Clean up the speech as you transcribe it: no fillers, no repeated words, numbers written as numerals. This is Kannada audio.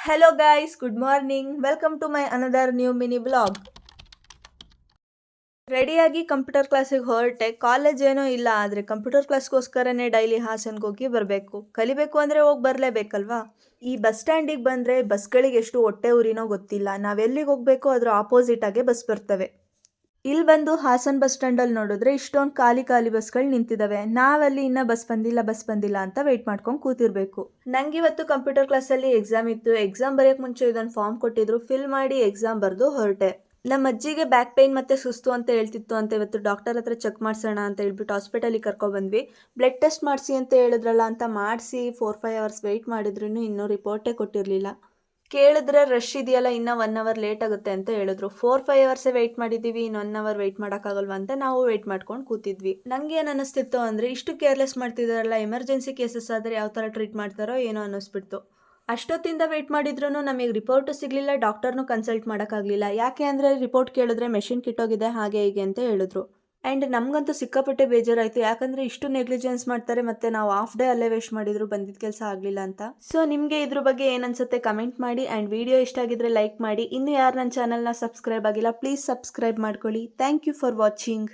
Hello guys, good morning. Welcome to my another new mini vlog. ರೆಡಿಯಾಗಿ ಕಂಪ್ಯೂಟರ್ ಕ್ಲಾಸಿಗೆ ಹೊರಟೆ. ಕಾಲೇಜ್ ಏನೋ ಇಲ್ಲ, ಆದರೆ ಕಂಪ್ಯೂಟರ್ ಕ್ಲಾಸ್ಗೋಸ್ಕರನೇ ಡೈಲಿ ಹಾಸನ್ಗೆ ಹೋಗಿ ಬರಬೇಕು. ಕಲಿಬೇಕು ಅಂದರೆ ಹೋಗಿ ಬರಲೇಬೇಕಲ್ವಾ. ಈ ಬಸ್ ಸ್ಟ್ಯಾಂಡಿಗೆ ಬಂದರೆ ಬಸ್ಗಳಿಗೆ ಎಷ್ಟು ಹೊಟ್ಟೆ ಉರಿನೋ ಗೊತ್ತಿಲ್ಲ. ನಾವೆಲ್ಲಿಗೆ ಹೋಗಬೇಕು ಅದರ ಆಪೋಸಿಟಾಗೆ ಬಸ್ ಬರ್ತವೆ. ಇಲ್ಲಿ ಬಂದು ಹಾಸನ್ ಬಸ್ ಸ್ಟ್ಯಾಂಡಲ್ಲಿ ನೋಡಿದ್ರೆ ಇಷ್ಟೊಂದು ಖಾಲಿ ಖಾಲಿ ಬಸ್ಗಳು ನಿಂತಿದ್ದಾವೆ. ನಾವಲ್ಲಿ ಇನ್ನೂ ಬಸ್ ಬಂದಿಲ್ಲ ಅಂತ ವೆಯ್ಟ್ ಮಾಡ್ಕೊಂಡು ಕೂತಿರ್ಬೇಕು. ನಂಗೆ ಇವತ್ತು ಕಂಪ್ಯೂಟರ್ ಕ್ಲಾಸಲ್ಲಿ ಎಕ್ಸಾಮ್ ಇತ್ತು. ಎಕ್ಸಾಮ್ ಬರೆಯೋಕ್ಕೆ ಮುಂಚೆ ಇದೊಂದು ಫಾರ್ಮ್ ಕೊಟ್ಟಿದ್ರು, ಫಿಲ್ ಮಾಡಿ ಎಕ್ಸಾಮ್ ಬರೆದು ಹೊರಟೆ. ನಮ್ಮ ಅಜ್ಜಿಗೆ ಬ್ಯಾಕ್ ಪೇನ್ ಮತ್ತು ಸುಸ್ತು ಅಂತ ಹೇಳ್ತಿತ್ತು ಅಂತ ಇವತ್ತು ಡಾಕ್ಟರ್ ಹತ್ರ ಚೆಕ್ ಮಾಡಿಸೋಣ ಅಂತ ಹೇಳ್ಬಿಟ್ಟು ಹಾಸ್ಪಿಟಲಿಗೆ ಕರ್ಕೊಬಂದ್ವಿ. ಬ್ಲಡ್ ಟೆಸ್ಟ್ ಮಾಡಿಸಿ ಅಂತ ಹೇಳಿದ್ರಲ್ಲ ಅಂತ ಮಾಡಿಸಿ 4-5 ಅವರ್ಸ್ ವೆಯ್ಟ್ ಮಾಡಿದ್ರು, ಇನ್ನೂ ರಿಪೋರ್ಟೇ ಕೊಟ್ಟಿರಲಿಲ್ಲ. ಕೇಳಿದ್ರೆ ರಶ್ ಇದೆಯಲ್ಲ, ಇನ್ನೂ 1 ಅವರ್ ಲೇಟ್ ಆಗುತ್ತೆ ಅಂತ ಹೇಳಿದ್ರು. 4-5 ಅವರ್ಸೇ ವೆಯ್ಟ್ ಮಾಡಿದ್ದೀವಿ, ಇನ್ನು 1 ಅವರ್ ವೆಯ್ಟ್ ಮಾಡೋಕ್ಕಾಗಲ್ವ ಅಂತ ನಾವು ವೆಯ್ಟ್ ಮಾಡ್ಕೊಂಡು ಕೂತಿದ್ವಿ. ನನಗೆ ಏನು ಅನ್ನಿಸ್ತಿತ್ತು ಅಂದರೆ, ಇಷ್ಟು ಕೇರ್ಲೆಸ್ ಮಾಡ್ತಿದ್ದಾರಲ್ಲ, ಎಮರ್ಜೆನ್ಸಿ ಕೇಸಸ್ ಆದರೆ ಯಾವ ಥರ ಟ್ರೀಟ್ ಮಾಡ್ತಾರೋ ಏನೋ ಅನ್ನಿಸ್ಬಿಡ್ತು. ಅಷ್ಟೊತ್ತಿಂದ ವೆಯ್ಟ್ ಮಾಡಿದ್ರೂ ನಮಗೆ ರಿಪೋರ್ಟು ಸಿಗಲಿಲ್ಲ, ಡಾಕ್ಟರ್ನೂ ಕನ್ಸಲ್ಟ್ ಮಾಡೋಕ್ಕಾಗಲಿಲ್ಲ. ಯಾಕೆ ಅಂದರೆ ರಿಪೋರ್ಟ್ ಕೇಳಿದ್ರೆ ಮೆಷಿನ್ ಕಿಟ್ಟೋಗಿದೆ ಹಾಗೆ ಹೀಗೆ ಅಂತ ಹೇಳಿದ್ರು. ಆ್ಯಂಡ್ ನಮಗಂತೂ ಸಿಕ್ಕಾಪಟ್ಟೆ ಬೇಜಾರಾಯಿತು, ಯಾಕಂದರೆ ಇಷ್ಟು ನೆಗ್ಲಿಜೆನ್ಸ್ ಮಾಡ್ತಾರೆ, ಮತ್ತು ನಾವು ಹಾಫ್ ಡೇ ಅಲ್ಲೇ ವೇಸ್ಟ್ ಮಾಡಿದ್ರು, ಬಂದಿದ್ದ ಕೆಲಸ ಆಗಲಿಲ್ಲ ಅಂತ. ಸೊ ನಿಮಗೆ ಇದ್ರ ಬಗ್ಗೆ ಏನನ್ಸುತ್ತೆ ಕಮೆಂಟ್ ಮಾಡಿ. ಆ್ಯಂಡ್ ವಿಡಿಯೋ ಇಷ್ಟ ಆಗಿದ್ರೆ ಲೈಕ್ ಮಾಡಿ. ಇನ್ನೂ ಯಾರು ನನ್ನ ಚಾನಲ್ನ ಸಬ್ಸ್ಕ್ರೈಬ್ ಆಗಿಲ್ಲ ಪ್ಲೀಸ್ ಸಬ್ಸ್ಕ್ರೈಬ್ ಮಾಡ್ಕೊಳ್ಳಿ. Thank you for watching.